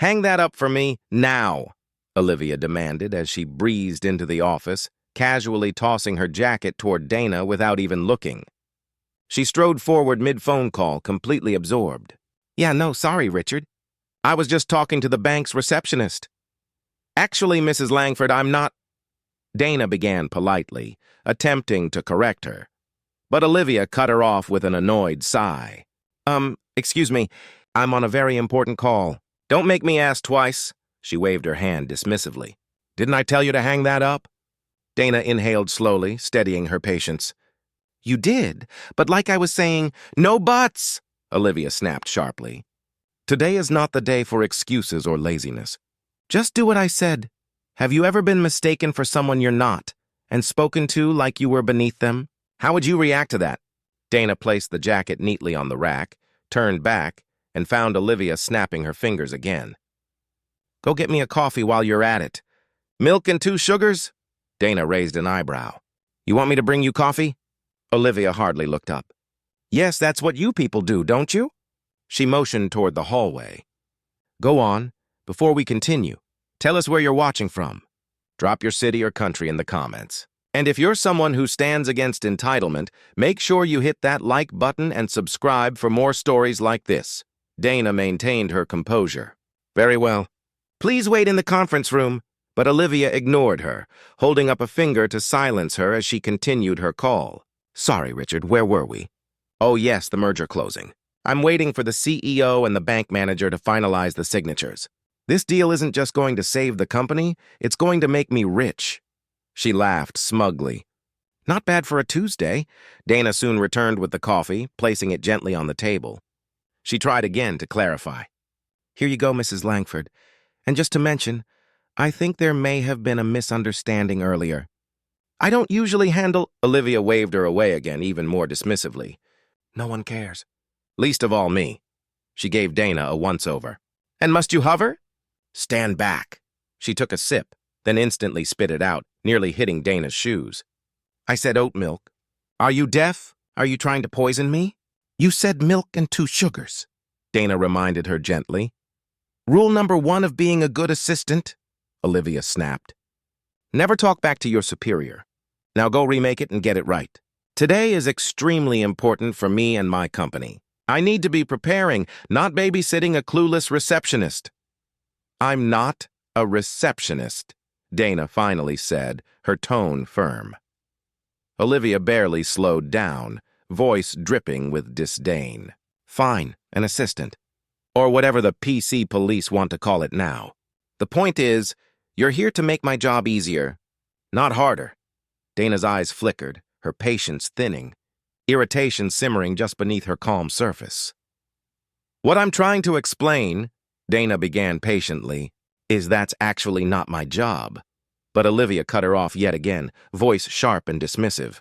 Hang that up for me, now, Olivia demanded as she breezed into the office, casually tossing her jacket toward Dana without even looking. She strode forward mid-phone call, completely absorbed. Yeah, no, sorry, Richard. I was just talking to the bank's receptionist. Actually, Mrs. Langford, I'm not... Dana began politely, attempting to correct her. But Olivia cut her off with an annoyed sigh. Excuse me, I'm on a very important call. Don't make me ask twice. She waved her hand dismissively. Didn't I tell you to hang that up? Dana inhaled slowly, steadying her patience. You did, but like I was saying, no buts, Olivia snapped sharply. Today is not the day for excuses or laziness. Just do what I said. Have you ever been mistaken for someone you're not, and spoken to like you were beneath them? How would you react to that? Dana placed the jacket neatly on the rack, turned back, and found Olivia snapping her fingers again. Go get me a coffee while you're at it. Milk and 2 sugars? Dana raised an eyebrow. You want me to bring you coffee? Olivia hardly looked up. Yes, that's what you people do, don't you? She motioned toward the hallway. Go on. Before we continue, tell us where you're watching from. Drop your city or country in the comments. And if you're someone who stands against entitlement, make sure you hit that like button and subscribe for more stories like this. Dana maintained her composure. Very well. Please wait in the conference room. But Olivia ignored her, holding up a finger to silence her as she continued her call. Sorry, Richard, where were we? Oh yes, the merger closing. I'm waiting for the CEO and the bank manager to finalize the signatures. This deal isn't just going to save the company, it's going to make me rich. She laughed smugly. Not bad for a Tuesday. Dana soon returned with the coffee, placing it gently on the table. She tried again to clarify. Here you go, Mrs. Langford. And just to mention, I think there may have been a misunderstanding earlier. I don't usually handle... Olivia waved her away again, even more dismissively. No one cares. Least of all me. She gave Dana a once-over. And must you hover? Stand back. She took a sip, then instantly spit it out, nearly hitting Dana's shoes. I said oat milk. Are you deaf? Are you trying to poison me? You said milk and 2 sugars. Dana reminded her gently. Rule number 1 of being a good assistant, Olivia snapped. Never talk back to your superior. Now go remake it and get it right. Today is extremely important for me and my company. I need to be preparing, not babysitting a clueless receptionist. I'm not a receptionist, Dana finally said, her tone firm. Olivia barely slowed down, voice dripping with disdain. Fine, an assistant. Or whatever the PC police want to call it now. The point is, you're here to make my job easier, not harder. Dana's eyes flickered, her patience thinning, irritation simmering just beneath her calm surface. What I'm trying to explain, Dana began patiently, is that's actually not my job. But Olivia cut her off yet again, voice sharp and dismissive.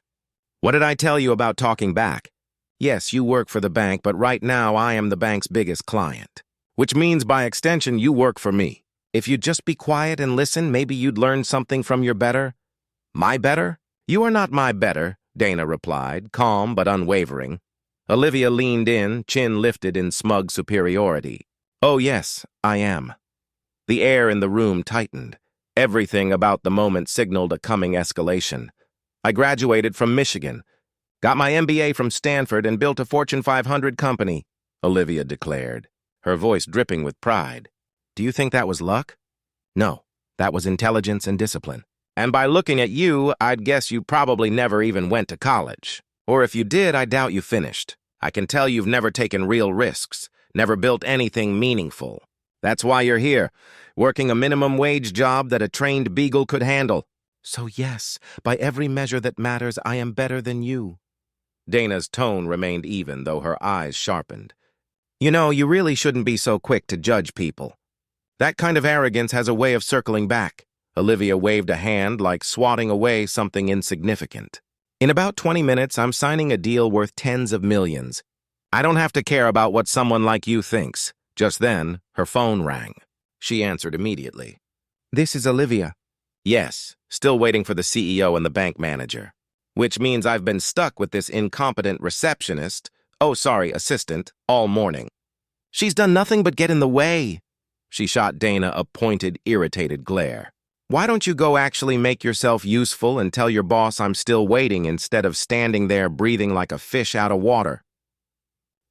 What did I tell you about talking back? Yes, you work for the bank, but right now I am the bank's biggest client. Which means by extension you work for me. If you'd just be quiet and listen, maybe you'd learn something from your better. My better? You are not my better, Dana replied, calm but unwavering. Olivia leaned in, chin lifted in smug superiority. Oh yes, I am. The air in the room tightened. Everything about the moment signaled a coming escalation. I graduated from Michigan, got my MBA from Stanford, and built a Fortune 500 company, Olivia declared, her voice dripping with pride. Do you think that was luck? No, that was intelligence and discipline. And by looking at you, I'd guess you probably never even went to college. Or if you did, I doubt you finished. I can tell you've never taken real risks, never built anything meaningful. That's why you're here, working a minimum wage job that a trained beagle could handle. So yes, by every measure that matters, I am better than you. Dana's tone remained even, though her eyes sharpened. You know, you really shouldn't be so quick to judge people. That kind of arrogance has a way of circling back. Olivia waved a hand like swatting away something insignificant. In about 20 minutes, I'm signing a deal worth tens of millions. I don't have to care about what someone like you thinks. Just then, her phone rang. She answered immediately. This is Olivia. Yes, still waiting for the CEO and the bank manager. Which means I've been stuck with this incompetent receptionist, assistant, all morning. She's done nothing but get in the way. She shot Dana a pointed, irritated glare. Why don't you go actually make yourself useful and tell your boss I'm still waiting instead of standing there breathing like a fish out of water?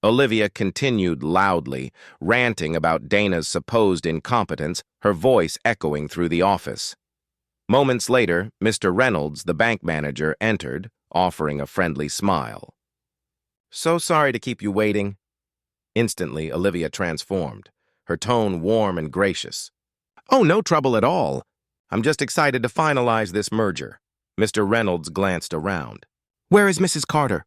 Olivia continued loudly, ranting about Dana's supposed incompetence, her voice echoing through the office. Moments later, Mr. Reynolds, the bank manager, entered, offering a friendly smile. "So sorry to keep you waiting." Instantly, Olivia transformed, her tone warm and gracious. "Oh, no trouble at all. I'm just excited to finalize this merger." Mr. Reynolds glanced around. "Where is Mrs. Carter?"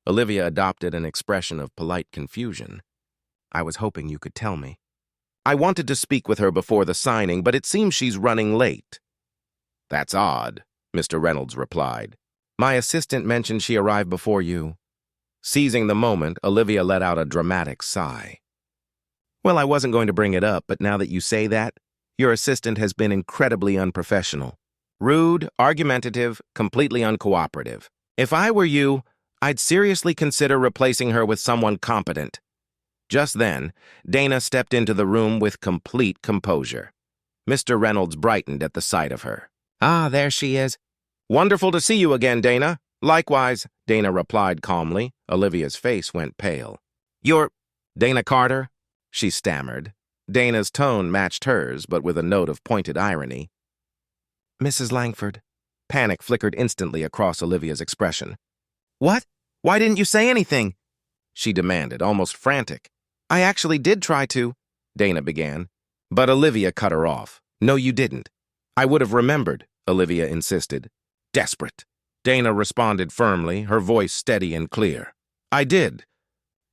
Olivia adopted an expression of polite confusion. "I was hoping you could tell me. I wanted to speak with her before the signing, but it seems she's running late." "That's odd," Mr. Reynolds replied. "My assistant mentioned she arrived before you." Seizing the moment, Olivia let out a dramatic sigh. "Well, I wasn't going to bring it up, but now that you say that, your assistant has been incredibly unprofessional. Rude, argumentative, completely uncooperative. If I were you, I'd seriously consider replacing her with someone competent." Just then, Dana stepped into the room with complete composure. Mr. Reynolds brightened at the sight of her. "Ah, there she is." "Wonderful to see you again, Dana." "Likewise," Dana replied calmly. Olivia's face went pale. "You're Dana Carter?" she stammered. Dana's tone matched hers, but with a note of pointed irony. "Mrs. Langford." Panic flickered instantly across Olivia's expression. "What? Why didn't you say anything?" she demanded, almost frantic. "I actually did try to," Dana began, but Olivia cut her off. "No, you didn't." "I would have remembered," Olivia insisted. "Desperate." Dana responded firmly, her voice steady and clear. "I did.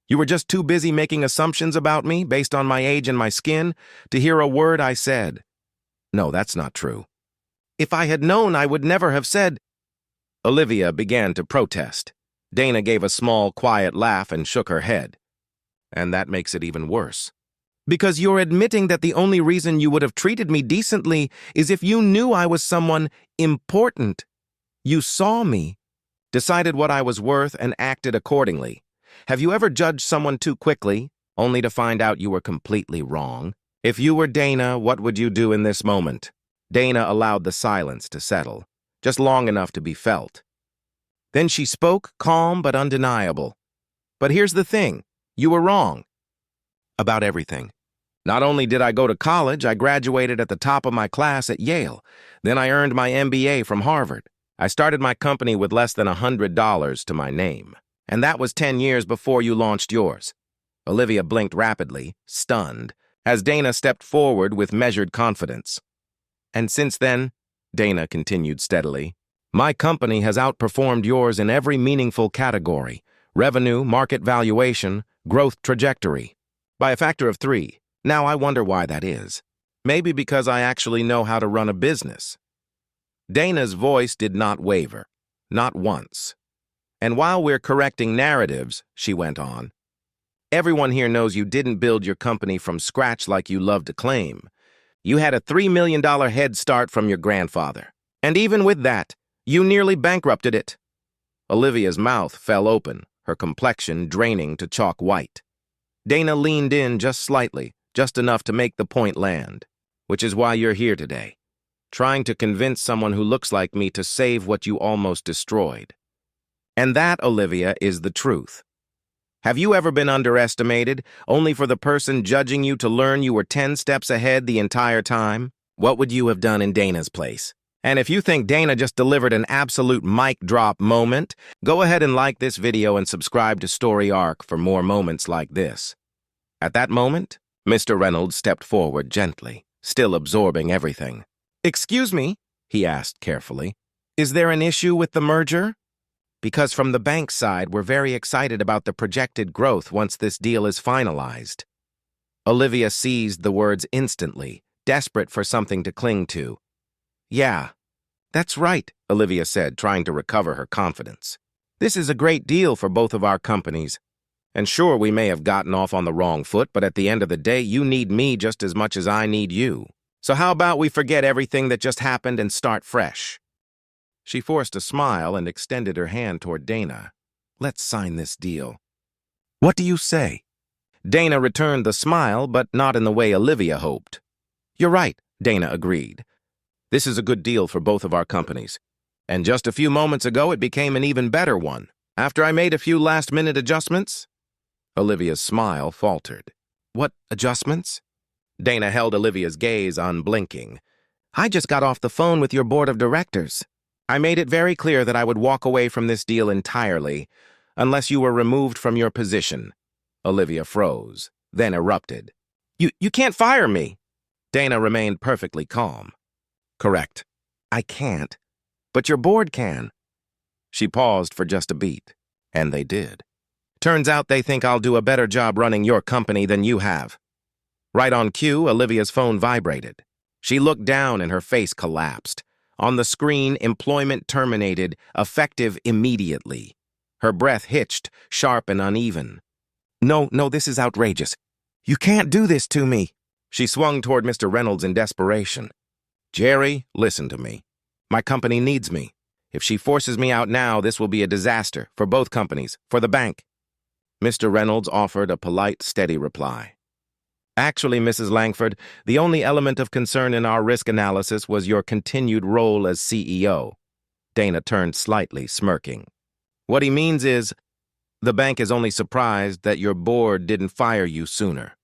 You were just too busy making assumptions about me based on my age and my skin to hear a word I said." "No, that's not true." "If I had known, I would never have said—" Olivia began to protest. Dana gave a small, quiet laugh and shook her head. "And that makes it even worse. Because you're admitting that the only reason you would have treated me decently is if you knew I was someone important. You saw me, decided what I was worth, and acted accordingly. Have you ever judged someone too quickly, only to find out you were completely wrong? If you were Dana, what would you do in this moment?" Dana allowed the silence to settle, just long enough to be felt. Then she spoke, calm but undeniable. "But here's the thing. You were wrong. About everything. Not only did I go to college, I graduated at the top of my class at Yale. Then I earned my MBA from Harvard. I started my company with less than $100 to my name. And that was 10 years before you launched yours." Olivia blinked rapidly, stunned, as Dana stepped forward with measured confidence. "And since then," Dana continued steadily, "my company has outperformed yours in every meaningful category: revenue, market valuation, growth trajectory. By a factor of 3. Now I wonder why that is. Maybe because I actually know how to run a business." Dana's voice did not waver, not once. "And while we're correcting narratives," she went on, "everyone here knows you didn't build your company from scratch like you love to claim. You had a $3 million head start from your grandfather. And even with that, you nearly bankrupted it." Olivia's mouth fell open, her complexion draining to chalk white. Dana leaned in just slightly, just enough to make the point land. "Which is why you're here today. Trying to convince someone who looks like me to save what you almost destroyed. And that, Olivia, is the truth. Have you ever been underestimated, only for the person judging you to learn you were 10 steps ahead the entire time? What would you have done in Dana's place? And if you think Dana just delivered an absolute mic drop moment, go ahead and like this video and subscribe to Story Arc for more moments like this." At that moment, Mr. Reynolds stepped forward gently, still absorbing everything. "Excuse me," he asked carefully, "is there an issue with the merger? Because from the bank's side, we're very excited about the projected growth once this deal is finalized." Olivia seized the words instantly, desperate for something to cling to. "Yeah, that's right," Olivia said, trying to recover her confidence. "This is a great deal for both of our companies. And sure, we may have gotten off on the wrong foot, but at the end of the day, you need me just as much as I need you. So how about we forget everything that just happened and start fresh?" She forced a smile and extended her hand toward Dana. "Let's sign this deal." "What do you say?" Dana returned the smile, but not in the way Olivia hoped. "You're right," Dana agreed. "This is a good deal for both of our companies. And just a few moments ago, it became an even better one, after I made a few last-minute adjustments." Olivia's smile faltered. "What adjustments?" Dana held Olivia's gaze unblinking. "I just got off the phone with your board of directors. I made it very clear that I would walk away from this deal entirely, unless you were removed from your position." Olivia froze, then erupted. You can't fire me." Dana remained perfectly calm. "Correct. I can't. But your board can." She paused for just a beat, and they did. "Turns out they think I'll do a better job running your company than you have." Right on cue, Olivia's phone vibrated. She looked down and her face collapsed. On the screen, "Employment terminated, effective immediately." Her breath hitched, sharp and uneven. No, this is outrageous. You can't do this to me." She swung toward Mr. Reynolds in desperation. "Jerry, listen to me. My company needs me. If she forces me out now, this will be a disaster for both companies, for the bank." Mr. Reynolds offered a polite, steady reply. "Actually, Mrs. Langford, the only element of concern in our risk analysis was your continued role as CEO." Dana turned slightly, smirking. "What he means is, the bank is only surprised that your board didn't fire you sooner."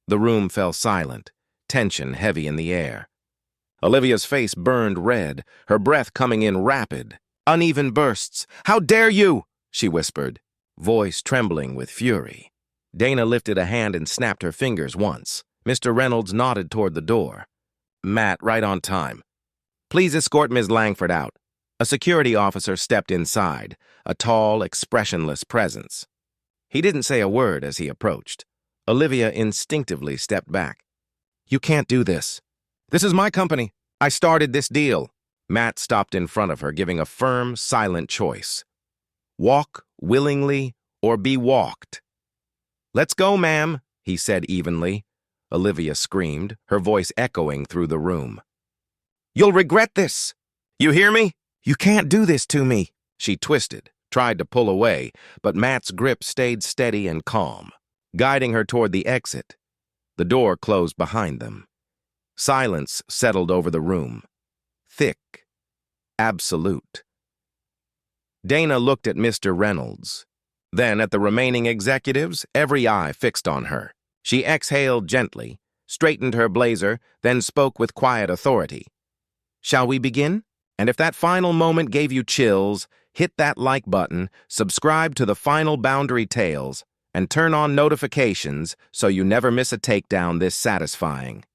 The room fell silent, tension heavy in the air. Olivia's face burned red, her breath coming in rapid, uneven bursts. "How dare you?" she whispered, voice trembling with fury. Dana lifted a hand and snapped her fingers once. Mr. Reynolds nodded toward the door. "Matt, right on time. Please escort Ms. Langford out." A security officer stepped inside, a tall, expressionless presence. He didn't say a word as he approached. Olivia instinctively stepped back. "You can't do this. This is my company. I started this deal." Matt stopped in front of her, giving a firm, silent choice. "Walk willingly or be walked." "Let's go, ma'am," he said evenly. Olivia screamed, her voice echoing through the room. "You'll regret this. You hear me? You can't do this to me." She twisted, tried to pull away, but Matt's grip stayed steady and calm, guiding her toward the exit. The door closed behind them. Silence settled over the room. Thick. Absolute. Dana looked at Mr. Reynolds, then at the remaining executives, every eye fixed on her. She exhaled gently, straightened her blazer, then spoke with quiet authority. "Shall we begin? And if that final moment gave you chills, hit that like button, subscribe to the Final Boundary Tales, and turn on notifications so you never miss a takedown this satisfying."